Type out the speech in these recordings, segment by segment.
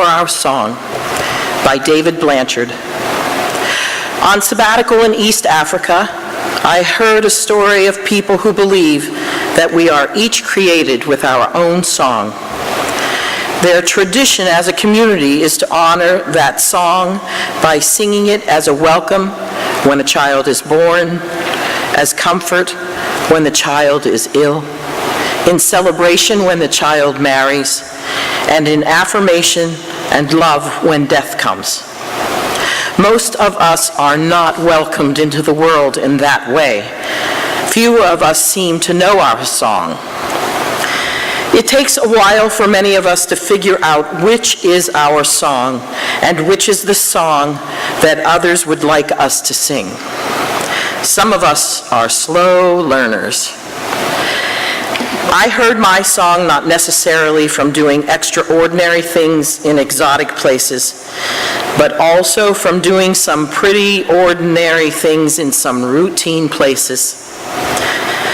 for our song by David Blanchard. On sabbatical in East Africa, I heard a story of people who believe that we are each created with our own song. Their tradition as a community is to honor that song by singing it as a welcome when a child is born, as comfort when the child is ill, in celebration when the child marries, and in affirmation and love when death comes. Most of us are not welcomed into the world in that way. Few of us seem to know our song. It takes a while for many of us to figure out which is our song and which is the song that others would like us to sing. Some of us are slow learners. I heard my song not necessarily from doing extraordinary things in exotic places, but also from doing some pretty ordinary things in some routine places.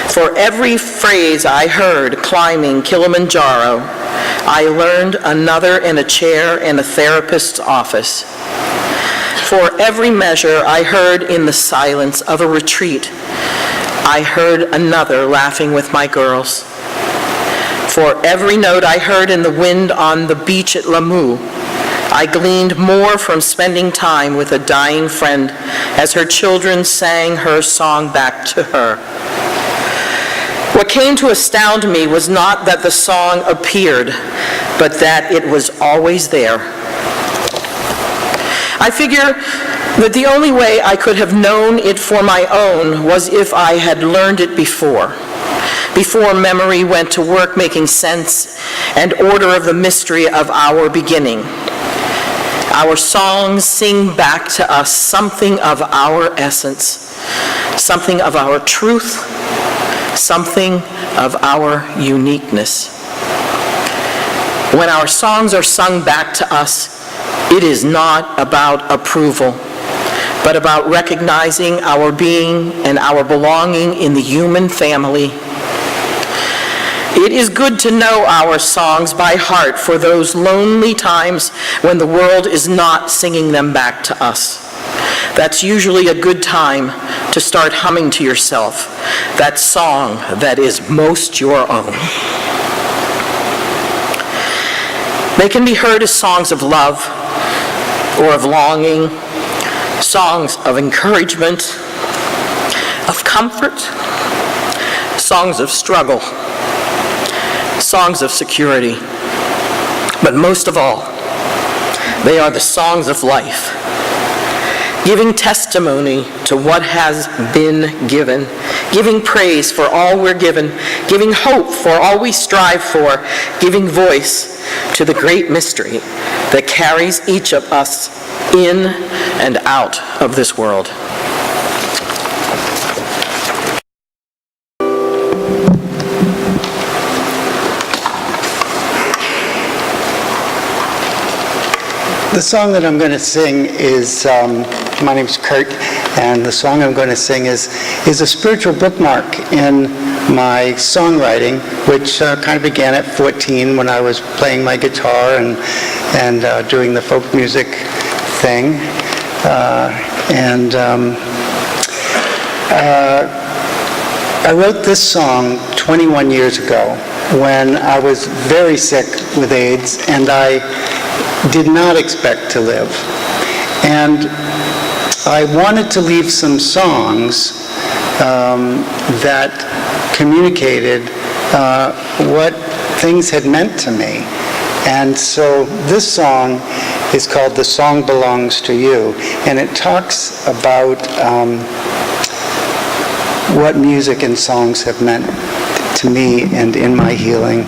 For every phrase I heard climbing Kilimanjaro, I learned another in a chair in a therapist's office. For every measure I heard in the silence of a retreat, I heard another laughing with my girls. For every note I heard in the wind on the beach at Lamu, I gleaned more from spending time with a dying friend as her children sang her song back to her. What came to astound me was not that the song appeared, but that it was always there. I figure that the only way I could have known it for my own was if I had learned it before memory went to work making sense and order of the mystery of our beginning. Our songs sing back to us something of our essence, something of our truth, something of our uniqueness. When our songs are sung back to us, it is not about approval, but about recognizing our being and our belonging in the human family. It is good to know our songs by heart for those lonely times when the world is not singing them back to us. That's usually a good time to start humming to yourself that song that is most your own. They can be heard as songs of love or of longing, songs of encouragement, of comfort, songs of struggle, songs of security. But most of all, they are the songs of life, giving testimony to what has been given, giving praise for all we're given, giving hope for all we strive for, giving voice to the great mystery that carries each of us in and out of this world. The song that I'm going to sing is, my name's Kurt, and the song I'm going to sing is a spiritual bookmark in my songwriting, which kind of began at 14 when I was playing my guitar and doing the folk music thing. I wrote this song 21 years ago when I was very sick with AIDS, and I did not expect to live. And I wanted to leave some songs that communicated what things had meant to me. And so this song is called "The Song Belongs to You," and it talks about what music and songs have meant to me and in my healing.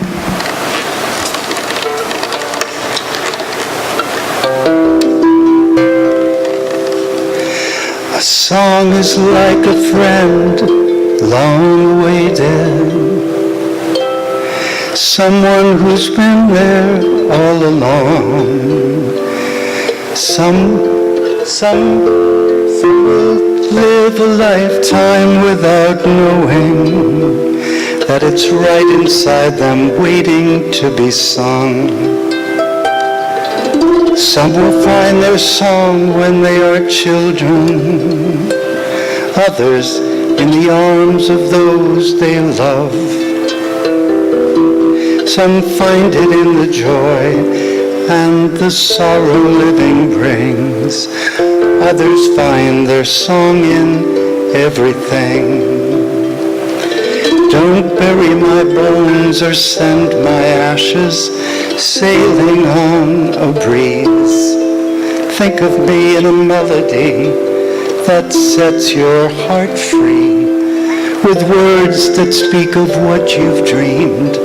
A song is like a friend long awaited, someone who's been there all along. Some will live a lifetime without knowing that it's right inside them waiting to be sung. Some will find their song when they are children, others in the arms of those they love. Some find it in the joy and the sorrow living brings. Others find their song in everything. Don't bury my bones or send my ashes sailing on a breeze. Think of me in a melody that sets your heart free, with words that speak of what you've dreamed,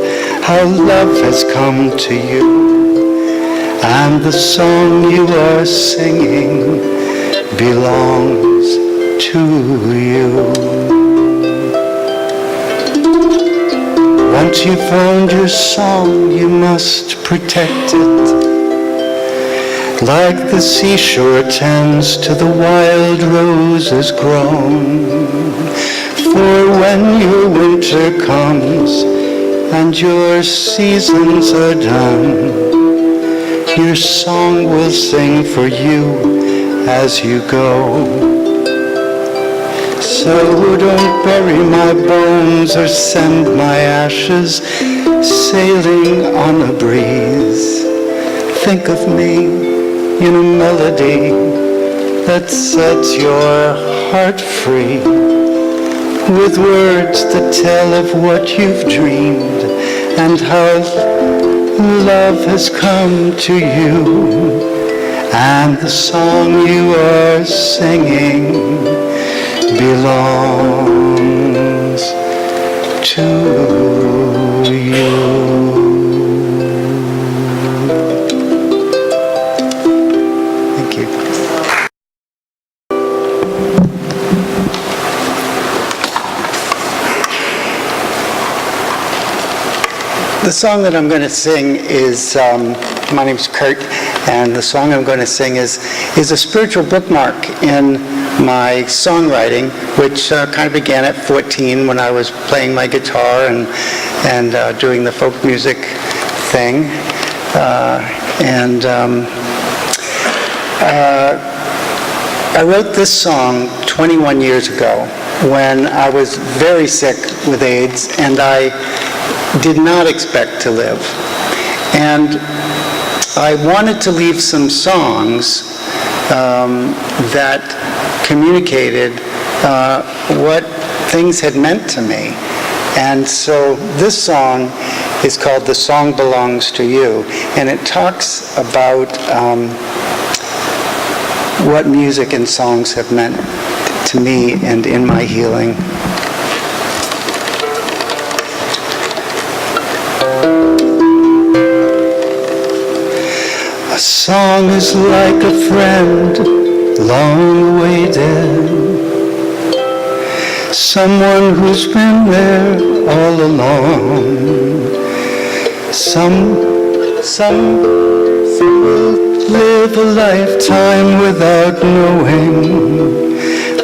how love has come to you, and the song you are singing belongs to you. Once you've found your song, you must protect it, like the seashore tends to the wild roses grown. For when your winter comes and your seasons are done, your song will sing for you as you go. So don't bury my bones or send my ashes sailing on a breeze. Think of me in a melody that sets your heart free, with words that tell of what you've dreamed and how love has come to you, and the song you are singing belongs to you. Thank you. The song that I'm going to sing is, my name's Kurt, and the song I'm going to sing is a spiritual bookmark in my songwriting, which kind of began at 14 when I was playing my guitar and doing the folk music thing. I wrote this song 21 years ago when I was very sick with AIDS and I did not expect to live. And I wanted to leave some songs that communicated what things had meant to me. And so this song is called The Song Belongs to You, and it talks about what music and songs have meant to me and in my healing. A song is like a friend long awaited, someone who's been there all along. Some will live a lifetime without knowing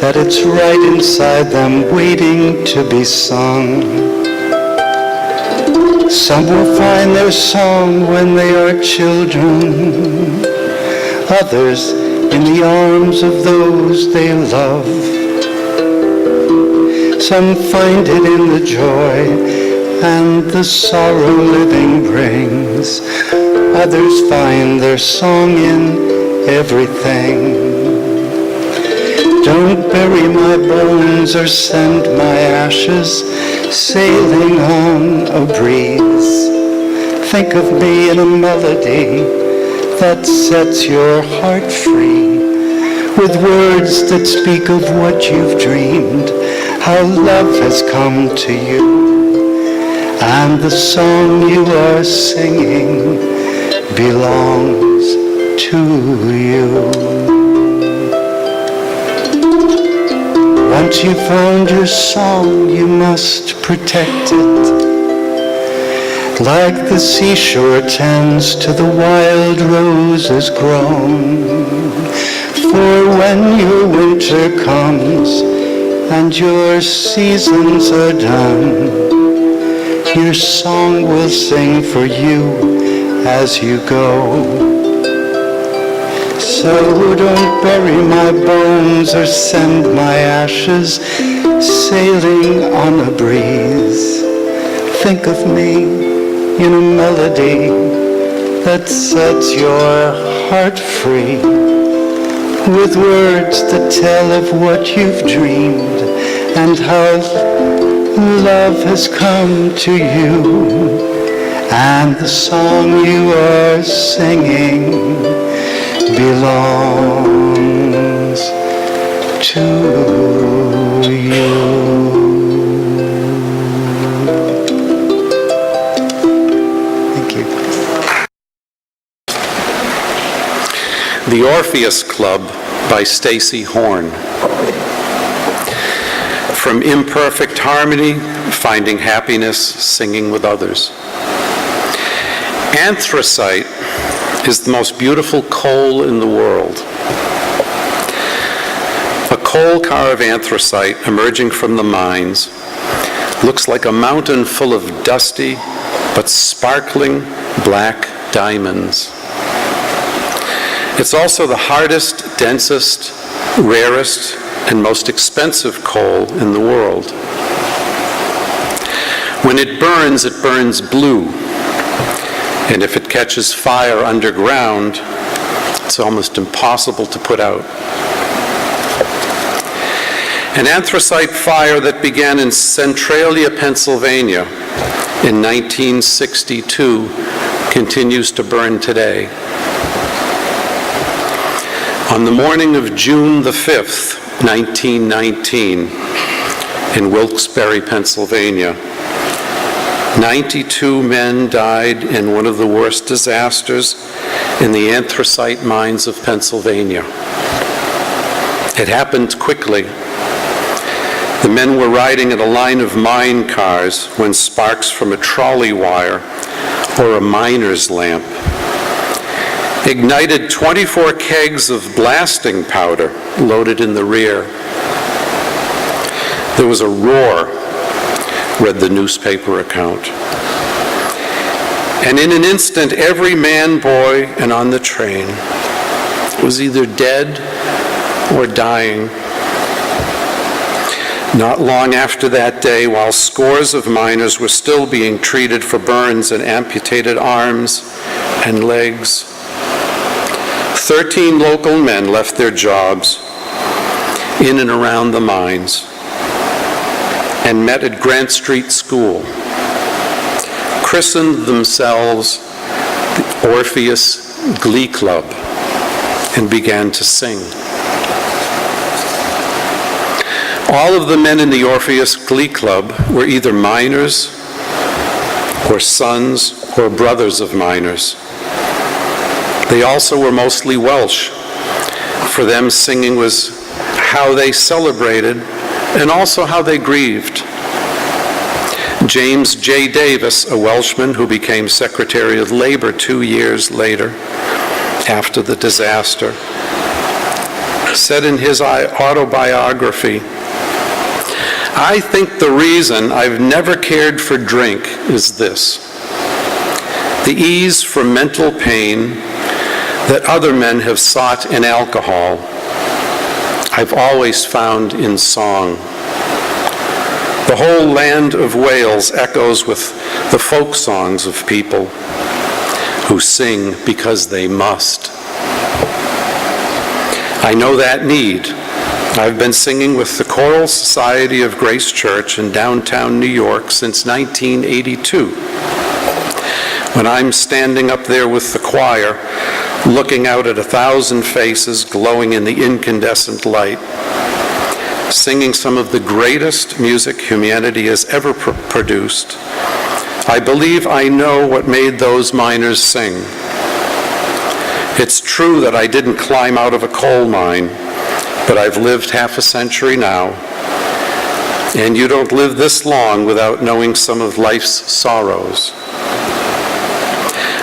that it's right inside them waiting to be sung. Some will find their song when they are children, others in the arms of those they love. Some find it in the joy and the sorrow living brings. Others find their song in everything. Don't bury my bones or send my ashes sailing on a breeze. Think of me in a melody that sets your heart free, with words that speak of what you've dreamed, how love has come to you, and the song you are singing belongs to you. Once you've found your song, you must protect it, like the seashore tends to the wild roses grown. For when your winter comes and your seasons are done, your song will sing for you as you go. So don't bury my bones or send my ashes sailing on a breeze. Think of me in a melody that sets your heart free, with words that tell of what you've dreamed and how love has come to you, and the song you are singing belongs to you. Thank you. The Orpheus Club by Stacy Horn. From imperfect harmony, finding happiness, singing with others. Anthracite is the most beautiful coal in the world. A coal car of anthracite emerging from the mines looks like a mountain full of dusty but sparkling black diamonds. It's also the hardest, densest, rarest, and most expensive coal in the world. When it burns blue. And if it catches fire underground, it's almost impossible to put out. An anthracite fire that began in Centralia, Pennsylvania in 1962 continues to burn today. On the morning of June the 5th, 1919, in Wilkes-Barre, Pennsylvania, 92 men died in one of the worst disasters in the anthracite mines of Pennsylvania. It happened quickly. The men were riding in a line of mine cars when sparks from a trolley wire or a miner's lamp ignited 24 kegs of blasting powder loaded in the rear. There was a roar, read the newspaper account. And in an instant, every man, boy, and on the train was either dead or dying. Not long after that day, while scores of miners were still being treated for burns and amputated arms and legs, 13 local men left their jobs in and around the mines and met at Grant Street School, christened themselves the Orpheus Glee Club, and began to sing. All of the men in the Orpheus Glee Club were either miners or sons or brothers of miners. They also were mostly Welsh. For them, singing was how they celebrated and also how they grieved. James J. Davis, a Welshman who became Secretary of Labor 2 years later, after the disaster, said in his autobiography, "I think the reason I've never cared for drink is this: the ease from mental pain that other men have sought in alcohol, I've always found in song. The whole land of Wales echoes with the folk songs of people who sing because they must. I know that need. I've been singing with the Choral Society of Grace Church in downtown New York since 1982. When I'm standing up there with the choir, looking out at 1,000 faces glowing in the incandescent light, singing some of the greatest music humanity has ever produced, I believe I know what made those miners sing. It's true that I didn't climb out of a coal mine, but I've lived half a century now, and you don't live this long without knowing some of life's sorrows.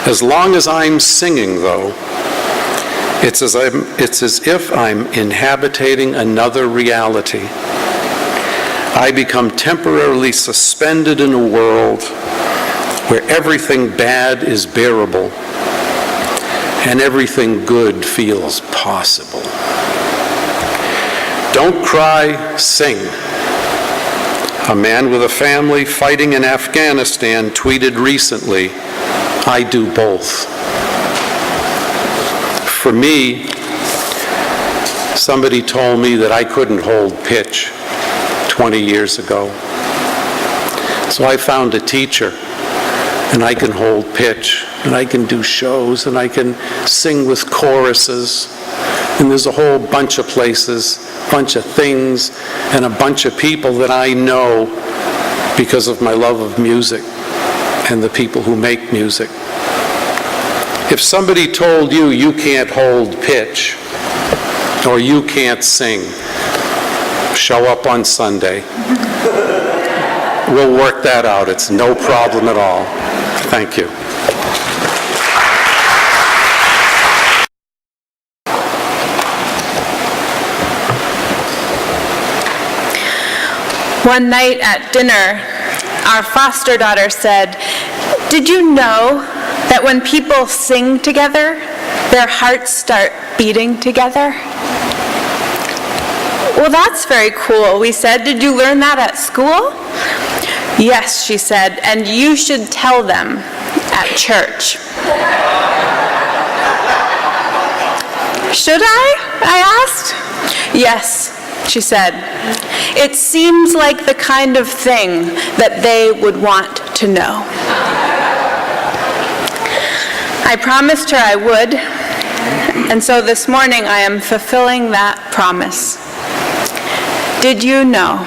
As long as I'm singing, though, it's as if I'm inhabiting another reality. I become temporarily suspended in a world where everything bad is bearable, and everything good feels possible. Don't cry, sing. A man with a family fighting in Afghanistan tweeted recently, "I do both." For me, somebody told me that I couldn't hold pitch 20 years ago. So I found a teacher, and I can hold pitch, and I can do shows, and I can sing with choruses, and there's a whole bunch of places, bunch of things, and a bunch of people that I know because of my love of music and the people who make music. If somebody told you you can't hold pitch or you can't sing, show up on Sunday. We'll work that out. It's no problem at all. Thank you. One night at dinner, our foster daughter said, "Did you know that when people sing together, their hearts start beating together?" "Well, that's very cool," we said. "Did you learn that at school?" "Yes," she said, "and you should tell them at church." "Should I asked. "Yes," she said. "It seems like the kind of thing that they would want to know." I promised her I would, and so this morning I am fulfilling that promise. Did you know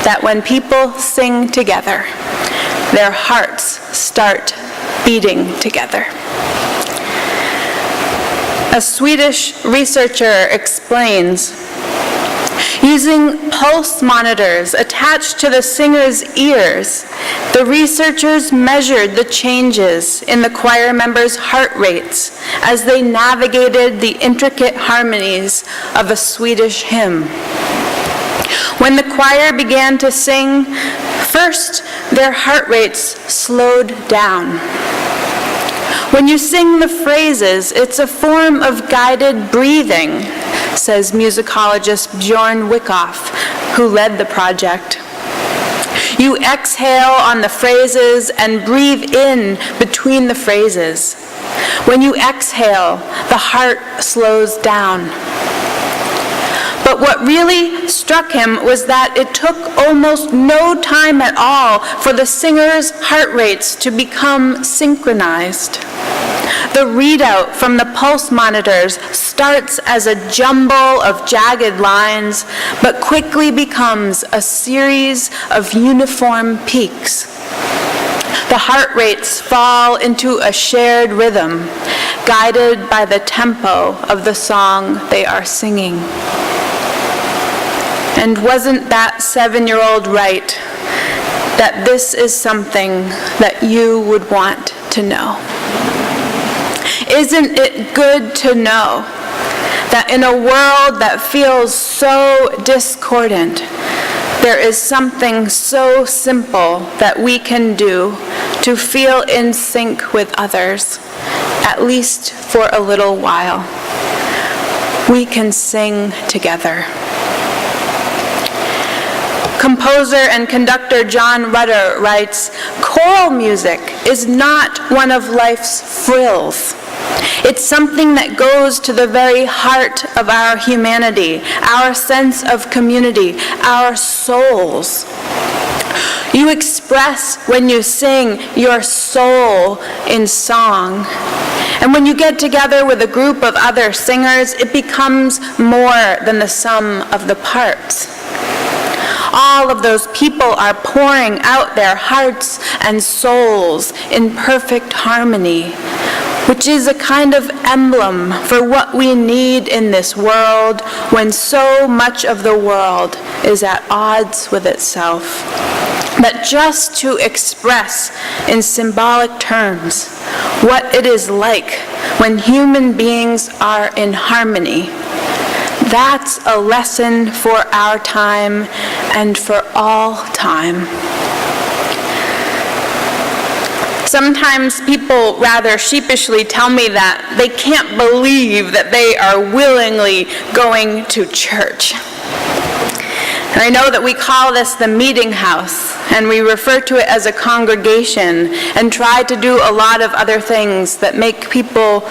that when people sing together, their hearts start beating together? A Swedish researcher explains, using pulse monitors attached to the singer's ears, the researchers measured the changes in the choir members' heart rates as they navigated the intricate harmonies of a Swedish hymn. When the choir began to sing, first their heart rates slowed down. When you sing the phrases, it's a form of guided breathing, says musicologist Bjorn Wyckoff, who led the project. You exhale on the phrases and breathe in between the phrases. When you exhale, the heart slows down. But what really struck him was that it took almost no time at all for the singer's heart rates to become synchronized. The readout from the pulse monitors starts as a jumble of jagged lines, but quickly becomes a series of uniform peaks. The heart rates fall into a shared rhythm, guided by the tempo of the song they are singing. And wasn't that 7-year-old right, that this is something that you would want to know? Isn't it good to know that in a world that feels so discordant, there is something so simple that we can do to feel in sync with others, at least for a little while? We can sing together. Composer and conductor John Rutter writes, "Choral music is not one of life's frills. It's something that goes to the very heart of our humanity, our sense of community, our souls. You express, when you sing, your soul in song. And when you get together with a group of other singers, it becomes more than the sum of the parts. All of those people are pouring out their hearts and souls in perfect harmony, which is a kind of emblem for what we need in this world when so much of the world is at odds with itself. That just to express in symbolic terms what it is like when human beings are in harmony, that's a lesson for our time and for all time." Sometimes people rather sheepishly tell me that they can't believe that they are willingly going to church. And I know that we call this the meeting house, and we refer to it as a congregation and try to do a lot of other things that make people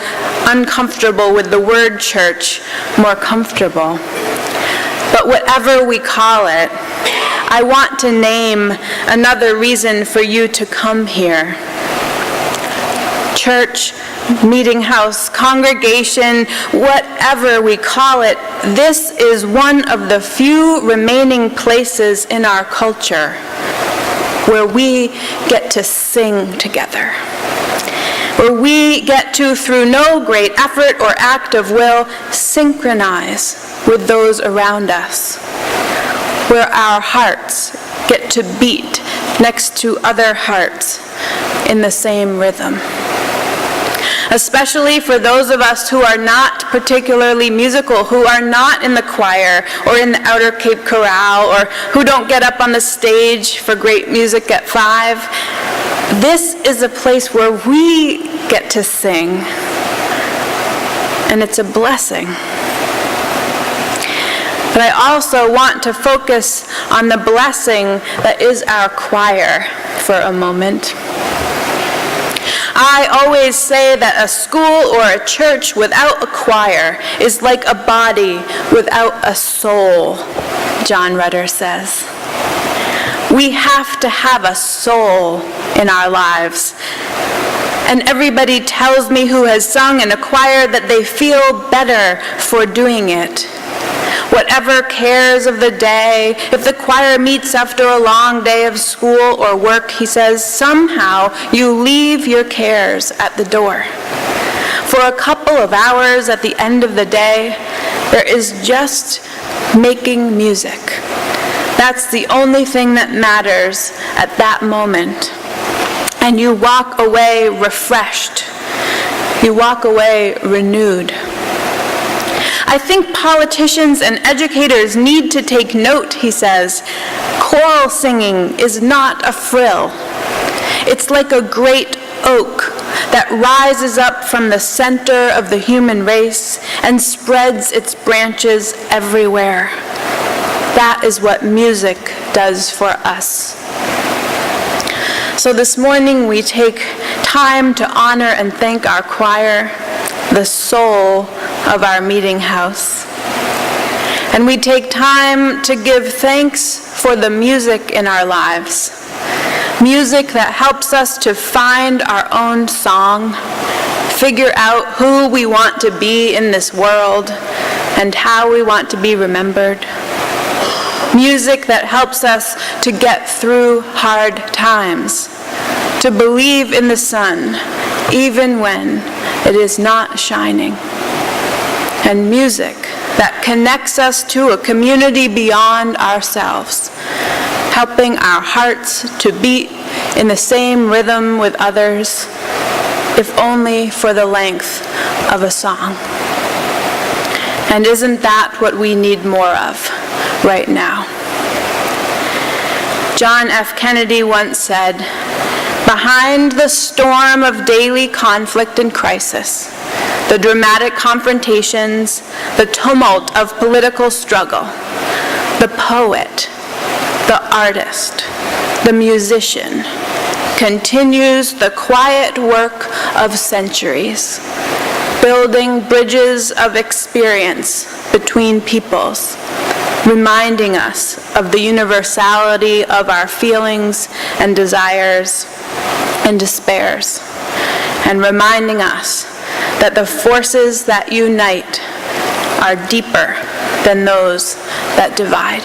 uncomfortable with the word church more comfortable. But whatever we call it, I want to name another reason for you to come here. Church, meeting house, congregation, whatever we call it, this is one of the few remaining places in our culture where we get to sing together, where we get to, through no great effort or act of will, synchronize with those around us, where our hearts get to beat next to other hearts in the same rhythm. Especially for those of us who are not particularly musical, who are not in the choir or in the Outer Cape Chorale, or who don't get up on the stage for great music at 5. This is a place where we get to sing, and it's a blessing. But I also want to focus on the blessing that is our choir for a moment. I always say that a school or a church without a choir is like a body without a soul, John Rutter says. We have to have a soul in our lives. And everybody tells me who has sung in a choir that they feel better for doing it. Whatever cares of the day, if the choir meets after a long day of school or work, he says, somehow you leave your cares at the door. For a couple of hours at the end of the day, there is just making music. That's the only thing that matters at that moment. And you walk away refreshed. You walk away renewed. I think politicians and educators need to take note, he says. Choral singing is not a frill. It's like a great oak that rises up from the center of the human race and spreads its branches everywhere. That is what music does for us. So this morning we take time to honor and thank our choir, the soul of our meeting house. And we take time to give thanks for the music in our lives. Music that helps us to find our own song, figure out who we want to be in this world, and how we want to be remembered. Music that helps us to get through hard times, to believe in the sun, even when it is not shining. And music that connects us to a community beyond ourselves, helping our hearts to beat in the same rhythm with others, if only for the length of a song. And isn't that what we need more of right now? John F. Kennedy once said, "Behind the storm of daily conflict and crisis, the dramatic confrontations, the tumult of political struggle, the poet, the artist, the musician continues the quiet work of centuries, building bridges of experience between peoples, reminding us of the universality of our feelings and desires and despairs, and reminding us that the forces that unite are deeper than those that divide."